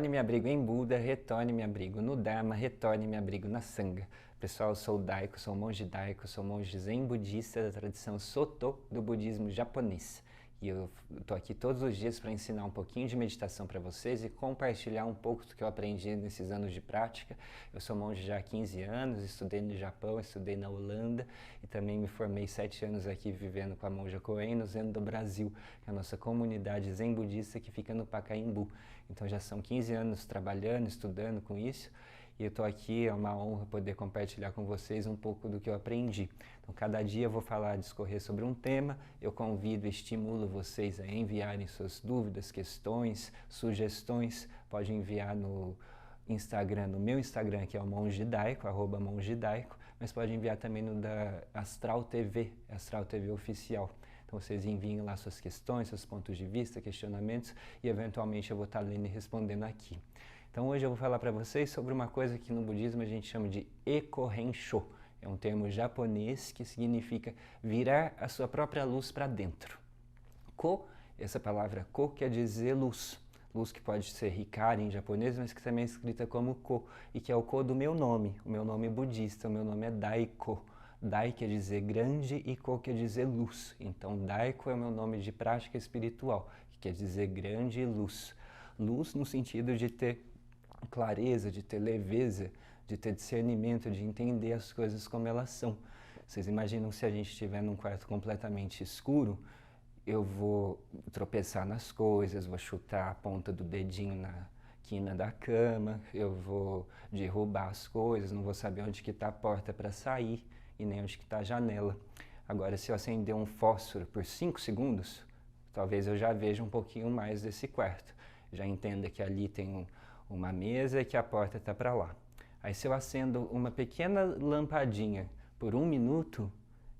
Retorne me abrigo em Buda, retorne me abrigo no Dharma, retorne me abrigo na Sangha. Pessoal, eu sou Daiko, sou monge Daiko, sou monge zen budista da tradição Soto do budismo japonês. E eu estou aqui todos os dias para ensinar um pouquinho de meditação para vocês e compartilhar um pouco do que eu aprendi nesses anos de prática. Eu sou monge já há 15 anos, estudei no Japão, estudei na Holanda e também me formei 7 anos aqui vivendo com a monja Koen no Zen do Brasil, que é a nossa comunidade zen budista que fica no Pacaembu. Então já são 15 anos trabalhando, estudando com isso. E eu estou aqui, é uma honra poder compartilhar com vocês um pouco do que eu aprendi. Então, cada dia eu vou falar, discorrer sobre um tema, eu convido e estimulo vocês a enviarem suas dúvidas, questões, sugestões. Pode enviar no Instagram, no meu Instagram, que é o Monge Daiko, @mongedaiko, mas pode enviar também no da Astral TV, Astral TV Oficial. Então vocês enviem lá suas questões, seus pontos de vista, questionamentos e eventualmente eu vou estar lendo e respondendo aqui. Então hoje eu vou falar para vocês sobre uma coisa que no budismo a gente chama de Eko-Hensho. É um termo japonês que significa virar a sua própria luz para dentro. Ko, essa palavra Ko quer dizer luz. Luz que pode ser Hikari em japonês, mas que também é escrita como Ko, e que é o Ko do meu nome, o meu nome budista, o meu nome é Daiko. Dai quer dizer grande e Ko quer dizer luz. Então Daiko é o meu nome de prática espiritual, que quer dizer grande e luz. Luz no sentido de ter clareza, de ter leveza, de ter discernimento, de entender as coisas como elas são. Vocês imaginam se a gente estiver num quarto completamente escuro, eu vou tropeçar nas coisas, vou chutar a ponta do dedinho na quina da cama, eu vou derrubar as coisas, não vou saber onde que está a porta para sair e nem onde que está a janela. Agora, se eu acender um fósforo por 5 segundos, talvez eu já veja um pouquinho mais desse quarto. Já entenda que ali tem uma mesa e que a porta está para lá. Aí se eu acendo uma pequena lampadinha por 1 minuto,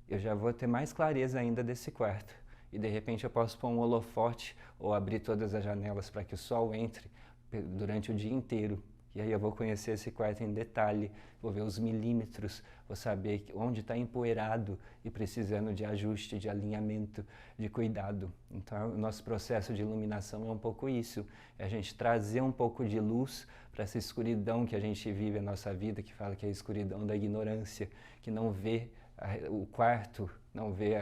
eu já vou ter mais clareza ainda desse quarto. E de repente eu posso pôr um holofote ou abrir todas as janelas para que o sol entre durante o dia inteiro. E aí eu vou conhecer esse quarto em detalhe, vou ver os milímetros, vou saber onde está empoeirado e precisando de ajuste, de alinhamento, de cuidado. Então o nosso processo de iluminação é um pouco isso, é a gente trazer um pouco de luz para essa escuridão que a gente vive na nossa vida, que fala que é a escuridão da ignorância, que não vê o quarto, não vê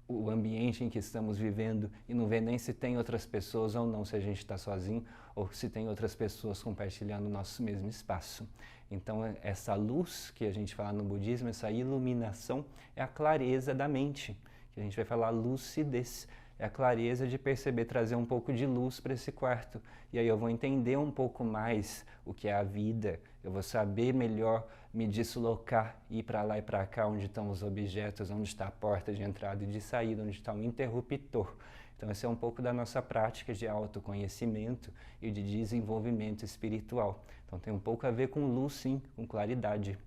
o ambiente em que estamos vivendo e não vê nem se tem outras pessoas ou não, se a gente está sozinho ou se tem outras pessoas compartilhando o nosso mesmo espaço. Então essa luz que a gente fala no budismo, essa iluminação é a clareza da mente, que a gente vai falar lucidez, é a clareza de perceber, trazer um pouco de luz para esse quarto. E aí eu vou entender um pouco mais o que é a vida, eu vou saber melhor me deslocar, ir para lá e para cá, onde estão os objetos, onde está a porta de entrada e de saída, onde está o interruptor. Então esse é um pouco da nossa prática de autoconhecimento e de desenvolvimento espiritual. Então tem um pouco a ver com luz, sim, com claridade,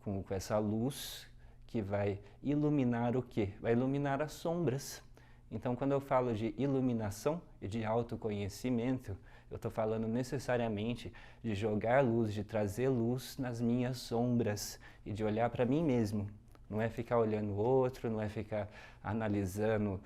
com essa luz que vai iluminar o quê? Vai iluminar as sombras. Então, quando eu falo de iluminação e de autoconhecimento, eu estou falando necessariamente de jogar luz, de trazer luz nas minhas sombras e de olhar para mim mesmo. Não é ficar olhando o outro, não é ficar analisando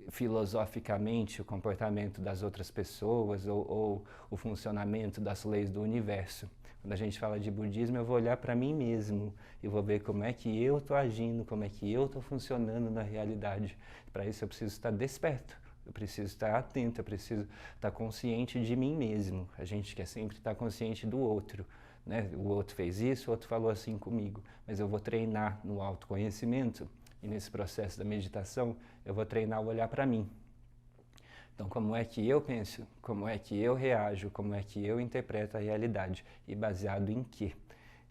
filosoficamente o comportamento das outras pessoas ou o funcionamento das leis do universo. Quando a gente fala de budismo, eu vou olhar para mim mesmo e vou ver como é que eu estou agindo, como é que eu estou funcionando na realidade. Para isso eu preciso estar desperto, eu preciso estar atento, eu preciso estar consciente de mim mesmo. A gente quer sempre estar consciente do outro, né? O outro fez isso, o outro falou assim comigo, mas eu vou treinar no autoconhecimento e nesse processo da meditação eu vou treinar o olhar para mim. Então, como é que eu penso, como é que eu reajo, como é que eu interpreto a realidade e baseado em quê?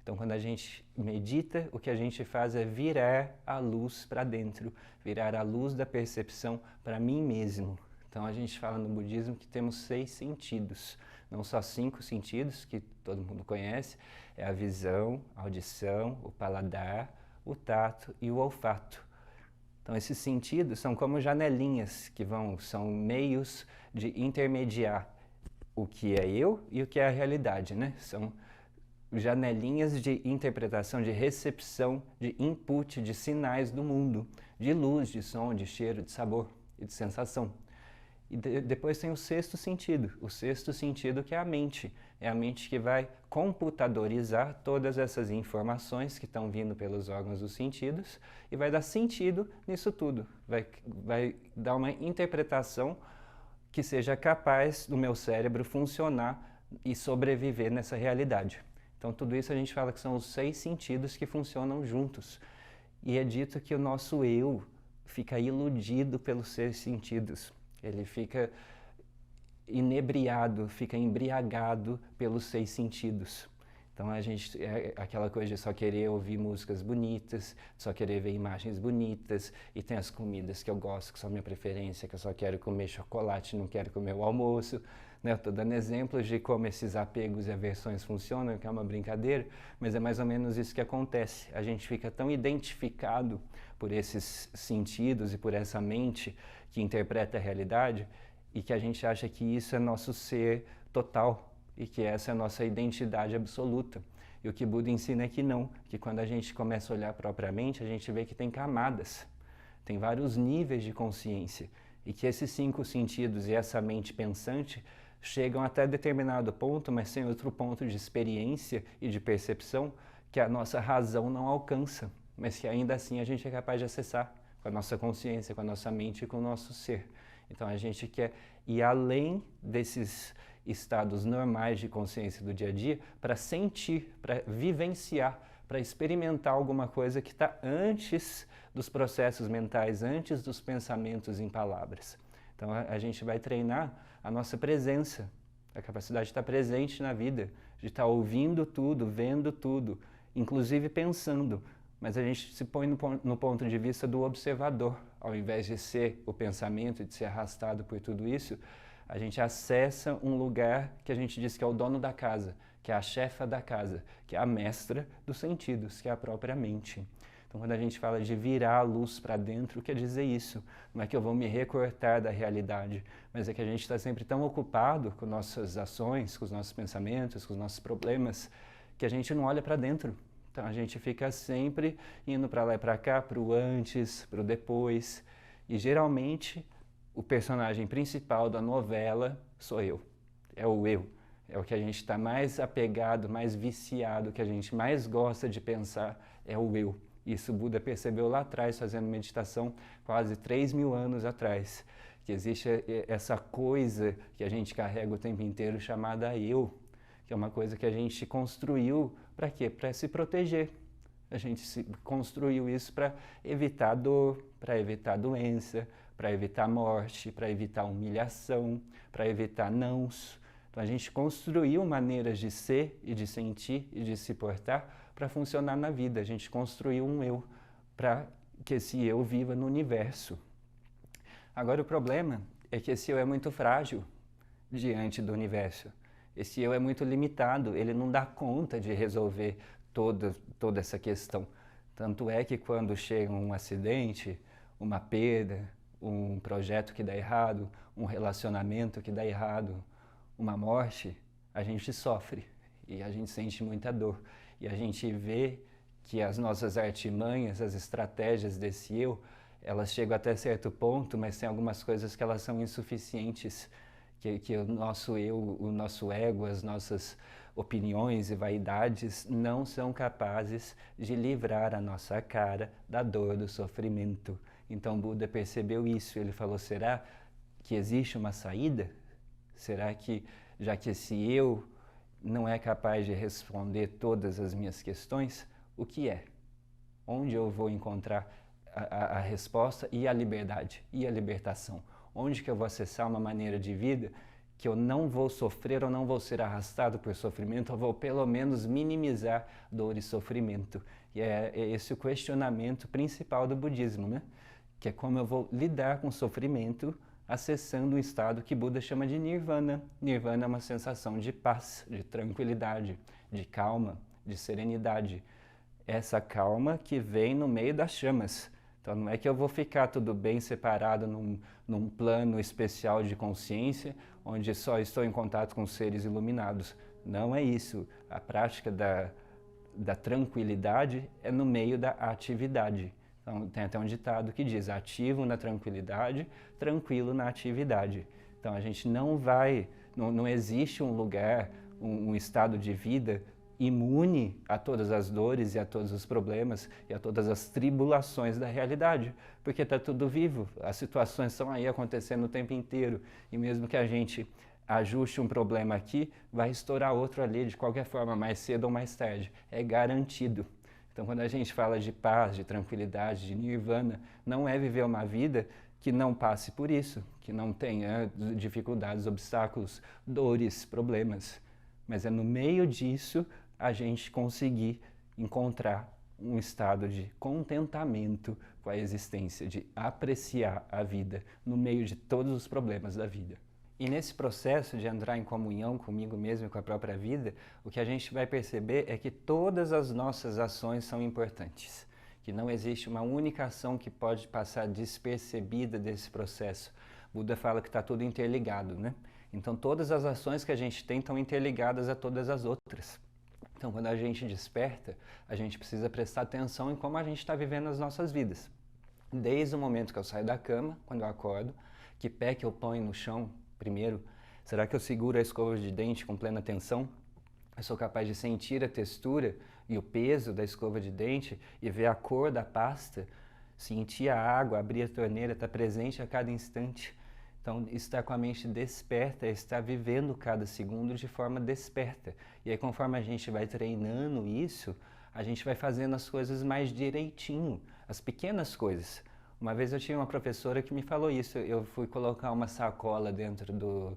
Então, quando a gente medita, o que a gente faz é virar a luz para dentro, virar a luz da percepção para mim mesmo. Então, a gente fala no budismo que temos 6 sentidos, não só 5 sentidos, que todo mundo conhece, é a visão, a audição, o paladar, o tato e o olfato. Então esses sentidos são como janelinhas que são meios de intermediar o que é eu e o que é a realidade, né? São janelinhas de interpretação, de recepção, de input, de sinais do mundo, de luz, de som, de cheiro, de sabor e de sensação. E depois tem o sexto sentido. O sexto sentido que é a mente. É a mente que vai computadorizar todas essas informações que estão vindo pelos órgãos dos sentidos e vai dar sentido nisso tudo. Vai dar uma interpretação que seja capaz do meu cérebro funcionar e sobreviver nessa realidade. Então, tudo isso a gente fala que são os 6 sentidos que funcionam juntos. E é dito que o nosso eu fica iludido pelos 6 sentidos. Ele fica inebriado, fica embriagado pelos 6 sentidos. Então a gente é aquela coisa de só querer ouvir músicas bonitas, só querer ver imagens bonitas, e tem as comidas que eu gosto, que são minha preferência, que eu só quero comer chocolate, não quero comer o almoço. Né? Eu estou dando exemplos de como esses apegos e aversões funcionam, que é uma brincadeira, mas é mais ou menos isso que acontece. A gente fica tão identificado por esses sentidos e por essa mente que interpreta a realidade, e que a gente acha que isso é nosso ser total, e que essa é a nossa identidade absoluta. E o que Buda ensina é que não, que quando a gente começa a olhar propriamente, a gente vê que tem camadas, tem vários níveis de consciência, e que esses 5 sentidos e essa mente pensante chegam até determinado ponto, mas tem outro ponto de experiência e de percepção que a nossa razão não alcança, mas que ainda assim a gente é capaz de acessar com a nossa consciência, com a nossa mente e com o nosso ser. Então a gente quer ir além desses estados normais de consciência do dia a dia para sentir, para vivenciar, para experimentar alguma coisa que está antes dos processos mentais, antes dos pensamentos em palavras. Então a gente vai treinar a nossa presença, a capacidade de estar presente na vida, de estar ouvindo tudo, vendo tudo, inclusive pensando. Mas a gente se põe no ponto de vista do observador, ao invés de ser o pensamento, de ser arrastado por tudo isso, a gente acessa um lugar que a gente diz que é o dono da casa, que é a chefa da casa, que é a mestra dos sentidos, que é a própria mente. Então, quando a gente fala de virar a luz para dentro, quer dizer isso. Não é que eu vou me recortar da realidade, mas é que a gente está sempre tão ocupado com nossas ações, com os nossos pensamentos, com os nossos problemas, que a gente não olha para dentro. Então a gente fica sempre indo para lá e para cá, para o antes, para o depois. E geralmente o personagem principal da novela sou eu. É o eu. É o que a gente está mais apegado, mais viciado, que a gente mais gosta de pensar, é o eu. Isso Buda percebeu lá atrás, fazendo meditação quase 3.000 anos atrás. Que existe essa coisa que a gente carrega o tempo inteiro chamada eu, que é uma coisa que a gente construiu para quê? Para se proteger. A gente construiu isso para evitar dor, para evitar doença, para evitar morte, para evitar humilhação, para evitar nãos. Então a gente construiu maneiras de ser e de sentir e de se portar para funcionar na vida. A gente construiu um eu para que esse eu viva no universo. Agora o problema é que esse eu é muito frágil diante do universo. Esse eu é muito limitado, ele não dá conta de resolver toda essa questão. Tanto é que quando chega um acidente, uma perda, um projeto que dá errado, um relacionamento que dá errado, uma morte, a gente sofre e a gente sente muita dor. E a gente vê que as nossas artimanhas, as estratégias desse eu, elas chegam até certo ponto, mas tem algumas coisas que elas são insuficientes, que o nosso eu, o nosso ego, as nossas opiniões e vaidades não são capazes de livrar a nossa cara da dor, do sofrimento. Então Buda percebeu isso, ele falou, será que existe uma saída? Será que, já que esse eu não é capaz de responder todas as minhas questões, o que é? Onde eu vou encontrar a resposta e a liberdade e a libertação? Onde que eu vou acessar uma maneira de vida que eu não vou sofrer ou não vou ser arrastado por sofrimento, eu vou pelo menos minimizar dor e sofrimento. E é esse o questionamento principal do budismo, né? Que é como eu vou lidar com o sofrimento acessando um estado que Buda chama de nirvana. Nirvana é uma sensação de paz, de tranquilidade, de calma, de serenidade. Essa calma que vem no meio das chamas. Então não é que eu vou ficar tudo bem separado num plano especial de consciência, onde só estou em contato com seres iluminados. Não é isso. A prática da tranquilidade é no meio da atividade. Então, tem até um ditado que diz: ativo na tranquilidade, tranquilo na atividade. Então, a gente não existe um lugar, um estado de vida imune a todas as dores e a todos os problemas e a todas as tribulações da realidade, porque está tudo vivo, as situações estão aí acontecendo o tempo inteiro, e mesmo que a gente ajuste um problema aqui, vai estourar outro ali de qualquer forma, mais cedo ou mais tarde, é garantido. Então, quando a gente fala de paz, de tranquilidade, de nirvana, não é viver uma vida que não passe por isso, que não tenha dificuldades, obstáculos, dores, problemas. Mas é no meio disso a gente conseguir encontrar um estado de contentamento com a existência, de apreciar a vida no meio de todos os problemas da vida. E nesse processo de entrar em comunhão comigo mesmo e com a própria vida, o que a gente vai perceber é que todas as nossas ações são importantes, que não existe uma única ação que pode passar despercebida desse processo. Buda fala que está tudo interligado, né? Então todas as ações que a gente tem estão interligadas a todas as outras. Então quando a gente desperta, a gente precisa prestar atenção em como a gente está vivendo as nossas vidas. Desde o momento que eu saio da cama, quando eu acordo, que pé que eu ponho no chão primeiro, será que eu seguro a escova de dente com plena tensão? Eu sou capaz de sentir a textura e o peso da escova de dente e ver a cor da pasta, sentir a água, abrir a torneira, estar presente a cada instante. Então, estar com a mente desperta é estar vivendo cada segundo de forma desperta. E aí, conforme a gente vai treinando isso, a gente vai fazendo as coisas mais direitinho, as pequenas coisas. Uma vez eu tinha uma professora que me falou isso, eu fui colocar uma sacola dentro do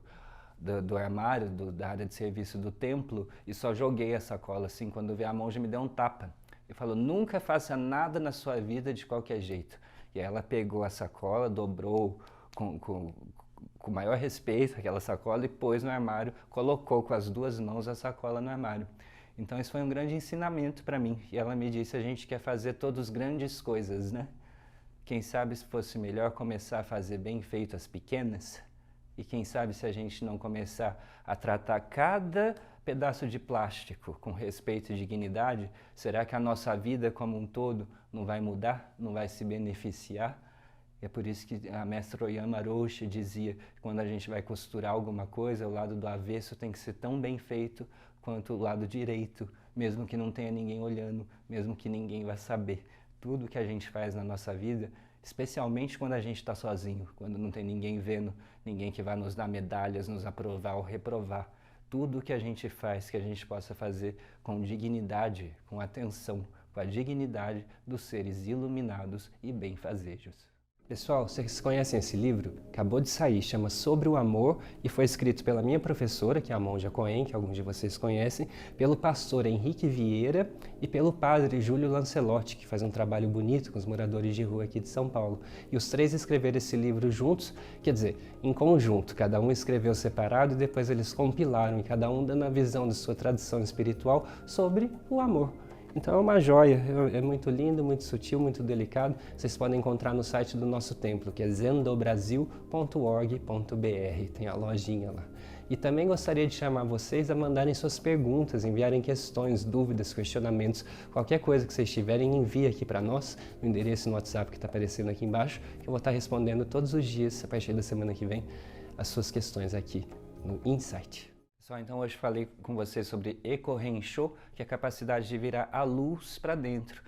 armário, da área de serviço do templo, e só joguei a sacola assim, quando vi a monja me deu um tapa. Ele falou: nunca faça nada na sua vida de qualquer jeito. E aí ela pegou a sacola, dobrou com o maior respeito aquela sacola e pôs no armário, colocou com as duas mãos a sacola no armário. Então isso foi um grande ensinamento para mim. E ela me disse: a gente quer fazer todas grandes coisas, né? Quem sabe se fosse melhor começar a fazer bem feito as pequenas? E quem sabe se a gente não começar a tratar cada pedaço de plástico com respeito e dignidade, será que a nossa vida como um todo não vai mudar, não vai se beneficiar? É por isso que a mestra Oyama Roshi dizia que quando a gente vai costurar alguma coisa, o lado do avesso tem que ser tão bem feito quanto o lado direito, mesmo que não tenha ninguém olhando, mesmo que ninguém vá saber. Tudo que a gente faz na nossa vida, especialmente quando a gente está sozinho, quando não tem ninguém vendo, ninguém que vai nos dar medalhas, nos aprovar ou reprovar. Tudo que a gente faz, que a gente possa fazer com dignidade, com atenção, com a dignidade dos seres iluminados e benfazejos. Pessoal, vocês conhecem esse livro? Acabou de sair, chama Sobre o Amor e foi escrito pela minha professora, que é a Monja Coen, que alguns de vocês conhecem, pelo pastor Henrique Vieira e pelo padre Júlio Lancelotti, que faz um trabalho bonito com os moradores de rua aqui de São Paulo. E os três escreveram esse livro juntos, quer dizer, em conjunto, cada um escreveu separado e depois eles compilaram, e cada um dando a visão de sua tradição espiritual sobre o amor. Então é uma joia, é muito lindo, muito sutil, muito delicado. Vocês podem encontrar no site do nosso templo, que é zendobrasil.org.br, tem a lojinha lá. E também gostaria de chamar vocês a mandarem suas perguntas, enviarem questões, dúvidas, questionamentos, qualquer coisa que vocês tiverem, envie aqui para nós, no endereço no WhatsApp que está aparecendo aqui embaixo, que eu vou estar respondendo todos os dias, a partir da semana que vem, as suas questões aqui no Insight. Pessoal, então hoje falei com vocês sobre Eko Rensho, que é a capacidade de virar a luz para dentro.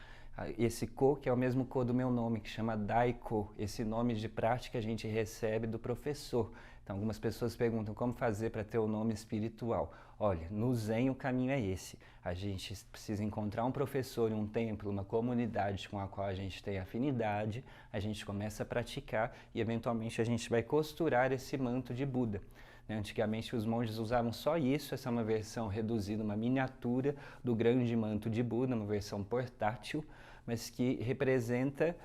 Esse Ko, que é o mesmo Ko do meu nome, que chama Daiko. Esse nome de prática a gente recebe do professor. Então algumas pessoas perguntam como fazer para ter o nome espiritual. Olha, no Zen o caminho é esse. A gente precisa encontrar um professor em um templo, uma comunidade com a qual a gente tem afinidade, a gente começa a praticar e eventualmente a gente vai costurar esse manto de Buda. Antigamente os monges usavam só isso, essa é uma versão reduzida, uma miniatura do grande manto de Buda, uma versão portátil, mas que representa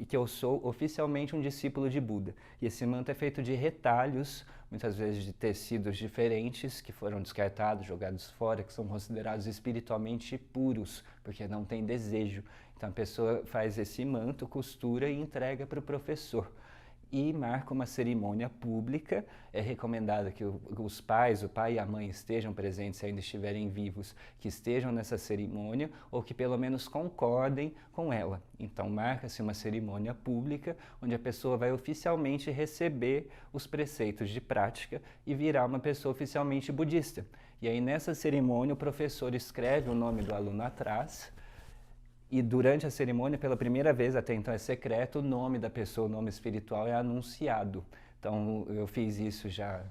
que eu sou oficialmente um discípulo de Buda. E esse manto é feito de retalhos, muitas vezes de tecidos diferentes, que foram descartados, jogados fora, que são considerados espiritualmente puros, porque não tem desejo. Então a pessoa faz esse manto, costura e entrega para o professor. e marca uma cerimônia pública. É recomendado que os pais, o pai e a mãe estejam presentes, se ainda estiverem vivos, que estejam nessa cerimônia ou que pelo menos concordem com ela. Então marca-se uma cerimônia pública onde a pessoa vai oficialmente receber os preceitos de prática e virar uma pessoa oficialmente budista. E aí nessa cerimônia o professor escreve o nome do aluno atrás. E durante a cerimônia, pela primeira vez, até então é secreto, o nome da pessoa, o nome espiritual é anunciado. Então eu fiz isso já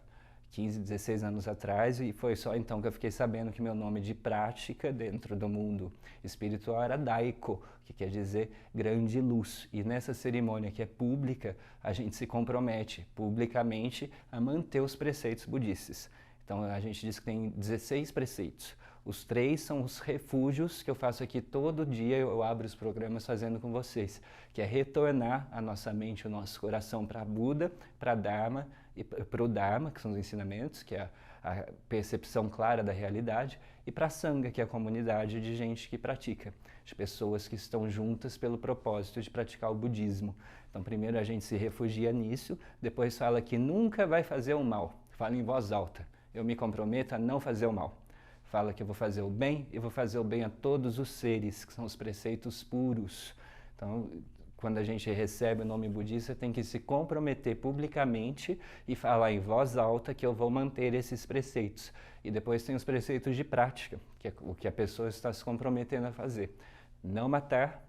15, 16 anos atrás e foi só então que eu fiquei sabendo que meu nome de prática dentro do mundo espiritual era Daiko, que quer dizer grande luz. E nessa cerimônia que é pública, a gente se compromete publicamente a manter os preceitos budistas. Então a gente diz que tem 16 preceitos. Os 3 são os refúgios que eu faço aqui todo dia, eu abro os programas fazendo com vocês, que é retornar a nossa mente, o nosso coração para Buda, para Dharma e para o Dharma, que são os ensinamentos, que é a percepção clara da realidade, e para a Sangha, que é a comunidade de gente que pratica, de pessoas que estão juntas pelo propósito de praticar o budismo. Então primeiro a gente se refugia nisso, depois fala que nunca vai fazer o mal, fala em voz alta, eu me comprometo a não fazer o mal. Fala que eu vou fazer o bem e vou fazer o bem a todos os seres, que são os preceitos puros. Então, quando a gente recebe o nome budista, tem que se comprometer publicamente e falar em voz alta que eu vou manter esses preceitos. E depois tem os preceitos de prática, que é o que a pessoa está se comprometendo a fazer. Não matar,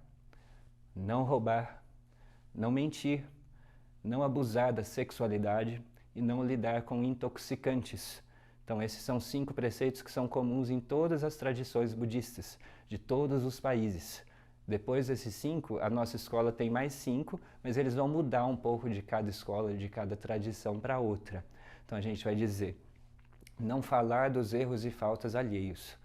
não roubar, não mentir, não abusar da sexualidade e não lidar com intoxicantes. Então esses são 5 preceitos que são comuns em todas as tradições budistas, de todos os países. Depois desses 5, a nossa escola tem mais 5, mas eles vão mudar um pouco de cada escola, de cada tradição para outra. Então a gente vai dizer, não falar dos erros e faltas alheios.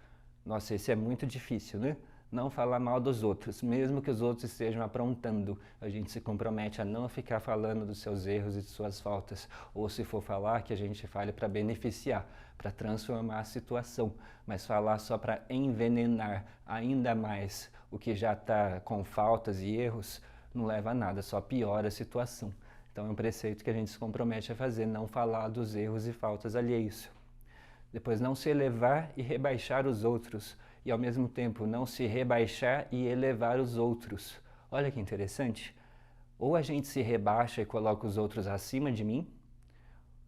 Nossa, esse é muito difícil, né? Não falar mal dos outros, mesmo que os outros estejam aprontando. A gente se compromete a não ficar falando dos seus erros e de suas faltas. Ou se for falar, que a gente fale para beneficiar, para transformar a situação. Mas falar só para envenenar ainda mais o que já está com faltas e erros, não leva a nada, só piora a situação. Então é um preceito que a gente se compromete a fazer, não falar dos erros e faltas alheios. Depois, não se elevar e rebaixar os outros. E ao mesmo tempo não se rebaixar e elevar os outros. Olha que interessante. Ou a gente se rebaixa e coloca os outros acima de mim,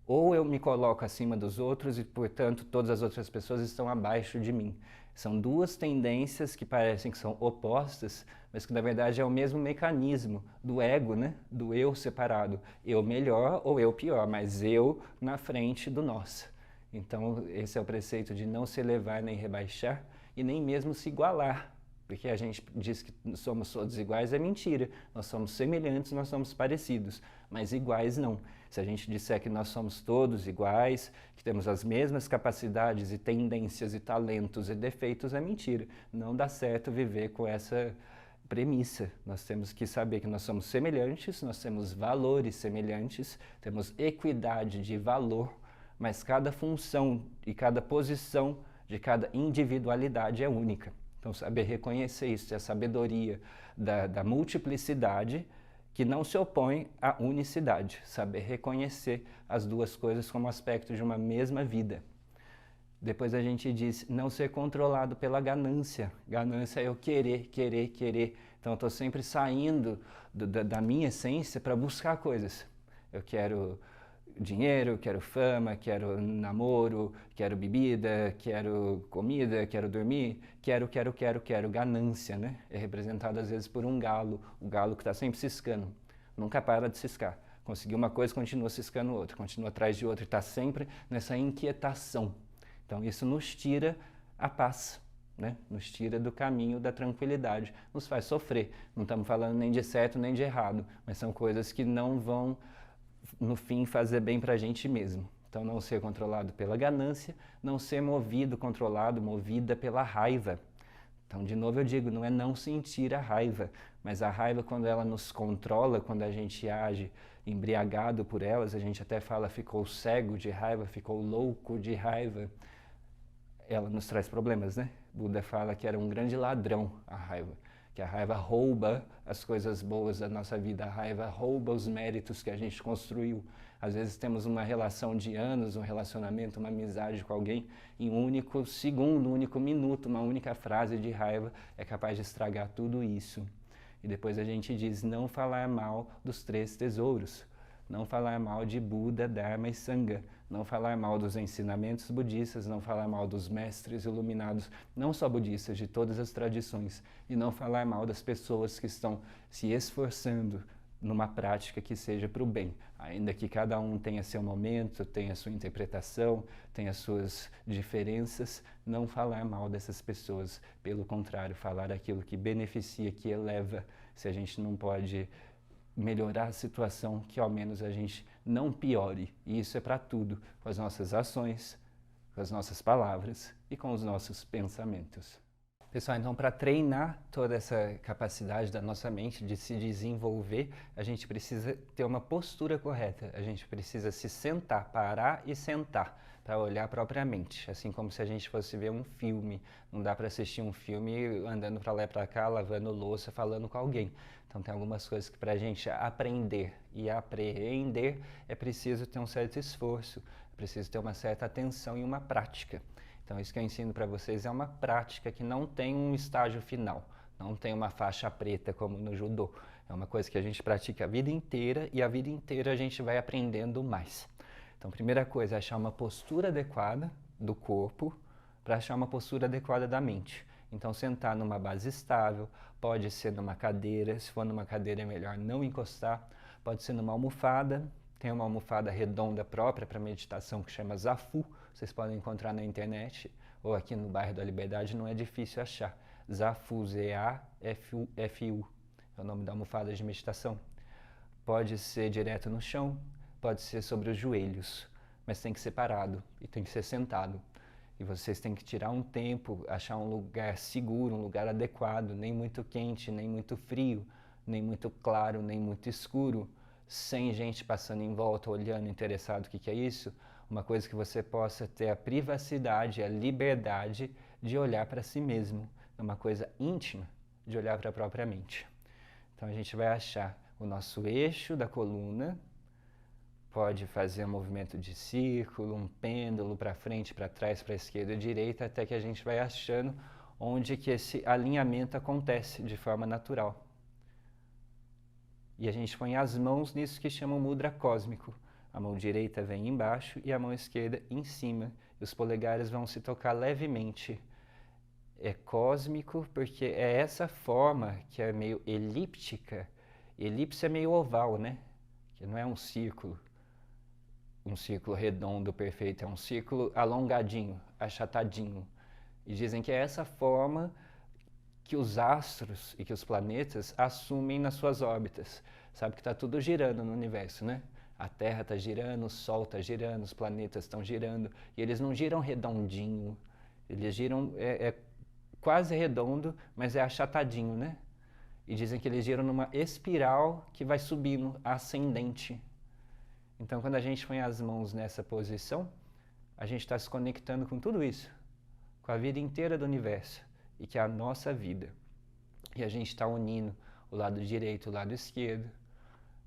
ou eu me coloco acima dos outros e, portanto, todas as outras pessoas estão abaixo de mim. São 2 tendências que parecem que são opostas, mas que na verdade é o mesmo mecanismo do ego, né? Do eu separado. Eu melhor ou eu pior, mas eu na frente do nós. Então esse é o preceito de não se elevar nem rebaixar, e nem mesmo se igualar, porque a gente diz que somos todos iguais, é mentira. Nós somos semelhantes, nós somos parecidos, mas iguais não. Se a gente disser que nós somos todos iguais, que temos as mesmas capacidades e tendências e talentos e defeitos, é mentira. Não dá certo viver com essa premissa. Nós temos que saber que nós somos semelhantes, nós temos valores semelhantes, temos equidade de valor, mas cada função e cada posição de cada individualidade é única. Então, saber reconhecer isso, é a sabedoria da multiplicidade que não se opõe à unicidade. Saber reconhecer as 2 coisas como aspecto de uma mesma vida. Depois a gente diz não ser controlado pela ganância. Ganância é eu querer, querer, querer. Então, eu estou sempre saindo da minha essência para buscar coisas. Eu quero dinheiro, quero fama, quero namoro, quero bebida, quero comida, quero dormir, quero, ganância, né? É representado às vezes por um galo, o galo que está sempre ciscando, nunca para de ciscar. Conseguiu uma coisa, continua ciscando outra, continua atrás de outra, está sempre nessa inquietação. Então isso nos tira a paz, né? Nos tira do caminho da tranquilidade, nos faz sofrer. Não estamos falando nem de certo nem de errado, mas são coisas que não vão no fim fazer bem para a gente mesmo. Então não ser controlado pela ganância, não ser movido, controlado, movida pela raiva. Então de novo eu digo, não é não sentir a raiva, mas a raiva quando ela nos controla, quando a gente age embriagado por elas, a gente até fala ficou cego de raiva, ficou louco de raiva, ela nos traz problemas, né? Buda fala que era um grande ladrão a raiva, que a raiva rouba as coisas boas da nossa vida, a raiva rouba os méritos que a gente construiu. Às vezes temos uma relação de anos, um relacionamento, uma amizade com alguém, em um único segundo, um único minuto, uma única frase de raiva é capaz de estragar tudo isso. E depois a gente diz não falar mal dos 3 tesouros, não falar mal de Buda, Dharma e Sangha, não falar mal dos ensinamentos budistas, não falar mal dos mestres iluminados, não só budistas, de todas as tradições, e não falar mal das pessoas que estão se esforçando numa prática que seja para o bem, ainda que cada um tenha seu momento, tenha sua interpretação, tenha suas diferenças, não falar mal dessas pessoas, pelo contrário, falar aquilo que beneficia, que eleva. Se a gente não pode melhorar a situação, que ao menos a gente não piore, e isso é para tudo, com as nossas ações, com as nossas palavras e com os nossos pensamentos. Pessoal, então para treinar toda essa capacidade da nossa mente de se desenvolver, a gente precisa ter uma postura correta, a gente precisa se sentar, parar e sentar para olhar propriamente, assim como se a gente fosse ver um filme. Não dá para assistir um filme andando para lá e para cá, lavando louça, falando com alguém. Então tem algumas coisas que para a gente aprender e apreender é preciso ter um certo esforço, é preciso ter uma certa atenção e uma prática. Então isso que eu ensino para vocês é uma prática que não tem um estágio final, não tem uma faixa preta como no judô. É uma coisa que a gente pratica a vida inteira e a vida inteira a gente vai aprendendo mais. Então primeira coisa é achar uma postura adequada do corpo para achar uma postura adequada da mente. Então sentar numa base estável, pode ser numa cadeira, se for numa cadeira é melhor não encostar, pode ser numa almofada. Tem uma almofada redonda própria para meditação que chama Zafu, vocês podem encontrar na internet, ou aqui no bairro da Liberdade não é difícil achar. Zafu, Z-A-F-U, é o nome da almofada de meditação. Pode ser direto no chão, pode ser sobre os joelhos, mas tem que ser parado e tem que ser sentado. E vocês têm que tirar um tempo, achar um lugar seguro, um lugar adequado, nem muito quente, nem muito frio, nem muito claro, nem muito escuro, sem gente passando em volta, olhando, interessado, o que é isso? Uma coisa que você possa ter a privacidade, a liberdade de olhar para si mesmo. É uma coisa íntima de olhar para a própria mente. Então a gente vai achar o nosso eixo da coluna, pode fazer um movimento de círculo, um pêndulo para frente, para trás, para a esquerda e direita, até que a gente vai achando onde que esse alinhamento acontece de forma natural. E a gente põe as mãos nisso que chamam mudra cósmico. A mão direita vem embaixo e a mão esquerda em cima. E os polegares vão se tocar levemente. É cósmico porque é essa forma que é meio elíptica. Elipse é meio oval, né? Que não é um círculo redondo perfeito, é um círculo alongadinho, achatadinho. E dizem que é essa forma que os astros e que os planetas assumem nas suas órbitas. Sabe que está tudo girando no universo, né? A Terra está girando, o Sol está girando, os planetas estão girando, e eles não giram redondinho, eles giram, quase redondo, mas é achatadinho, né? E dizem que eles giram numa espiral que vai subindo, ascendente. Então, quando a gente põe as mãos nessa posição, a gente está se conectando com tudo isso, com a vida inteira do universo, e que é a nossa vida. E a gente está unindo o lado direito, o lado esquerdo,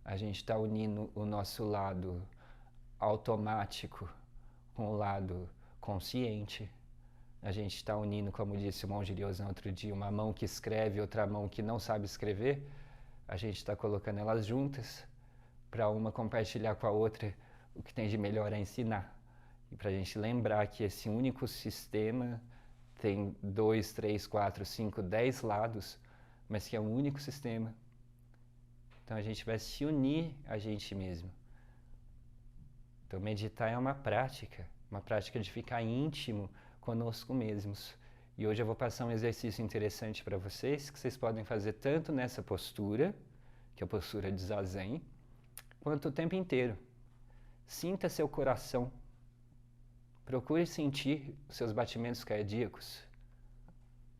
a gente está unindo o nosso lado automático com o lado consciente, a gente está unindo, como disse o monge Ryozan outro dia, uma mão que escreve e outra mão que não sabe escrever, a gente está colocando elas juntas para uma compartilhar com a outra o que tem de melhor a ensinar. E para a gente lembrar que esse único sistema tem 2, 3, 4, 5, 10 lados, mas que é um único sistema. Então a gente vai se unir a gente mesmo. Então meditar é uma prática de ficar íntimo conosco mesmos. E hoje eu vou passar um exercício interessante para vocês, que vocês podem fazer tanto nessa postura, que é a postura de Zazen, quanto o tempo inteiro. Sinta seu coração. Procure sentir os seus batimentos cardíacos.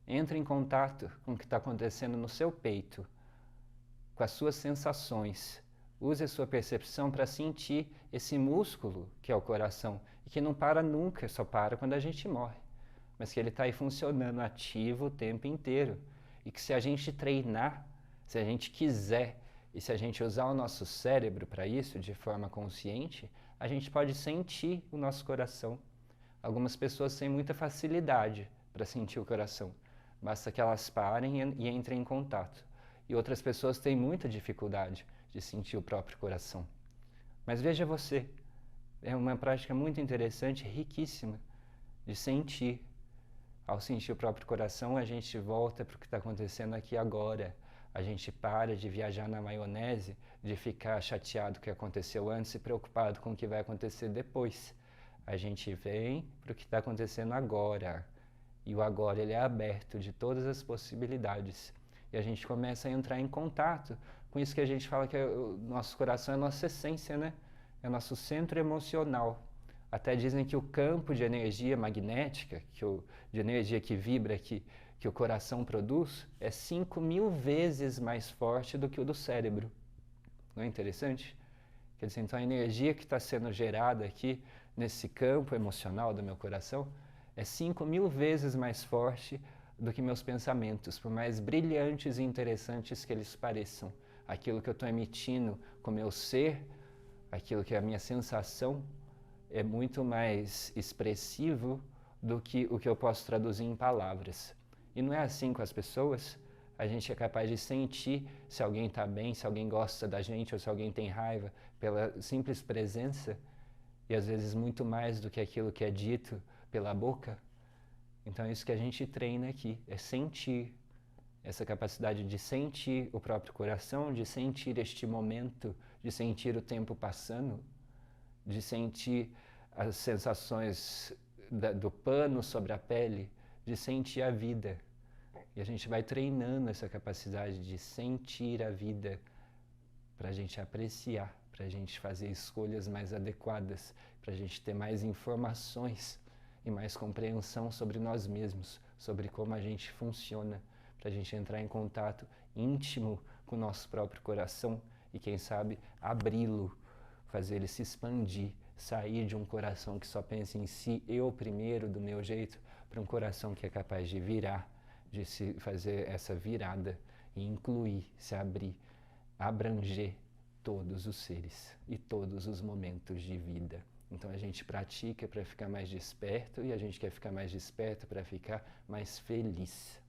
Entre em contato com o que está acontecendo no seu peito, com as suas sensações. Use a sua percepção para sentir esse músculo que é o coração e que não para nunca, só para quando a gente morre, mas que ele está aí funcionando ativo o tempo inteiro. e que se a gente treinar, se a gente quiser e se a gente usar o nosso cérebro para isso de forma consciente, a gente pode sentir o nosso coração. Algumas pessoas têm muita facilidade para sentir o coração, basta que elas parem e entrem em contato. E outras pessoas têm muita dificuldade de sentir o próprio coração. Mas veja você, é uma prática muito interessante, riquíssima, de sentir. Ao sentir o próprio coração, a gente volta para o que está acontecendo aqui agora. A gente para de viajar na maionese, de ficar chateado com o que aconteceu antes e preocupado com o que vai acontecer depois. A gente vem para o que está acontecendo agora. E o agora ele é aberto de todas as possibilidades. E a gente começa a entrar em contato com isso que a gente fala que o nosso coração é a nossa essência, né? É o nosso centro emocional. Até dizem que o campo de energia magnética, de energia que vibra, que o coração produz, é 5.000 vezes mais forte do que o do cérebro. Não é interessante? Quer dizer, então a energia que está sendo gerada aqui nesse campo emocional do meu coração é 5.000 vezes mais forte do que meus pensamentos, por mais brilhantes e interessantes que eles pareçam. Aquilo que eu estou emitindo com o meu ser, aquilo que é a minha sensação, é muito mais expressivo do que o que eu posso traduzir em palavras. E não é assim com as pessoas. A gente é capaz de sentir se alguém está bem, se alguém gosta da gente ou se alguém tem raiva pela simples presença e às vezes muito mais do que aquilo que é dito pela boca. Então é isso que a gente treina aqui, é sentir, essa capacidade de sentir o próprio coração, de sentir este momento, de sentir o tempo passando, de sentir as sensações do pano sobre a pele, de sentir a vida. E a gente vai treinando essa capacidade de sentir a vida para a gente apreciar, para a gente fazer escolhas mais adequadas, para a gente ter mais informações e mais compreensão sobre nós mesmos, sobre como a gente funciona, para a gente entrar em contato íntimo com o nosso próprio coração e, quem sabe, abri-lo, fazer ele se expandir, sair de um coração que só pensa em si, eu primeiro, do meu jeito, para um coração que é capaz de virar, de se fazer essa virada e incluir, se abrir, abranger todos os seres e todos os momentos de vida. Então a gente pratica para ficar mais desperto e a gente quer ficar mais desperto para ficar mais feliz.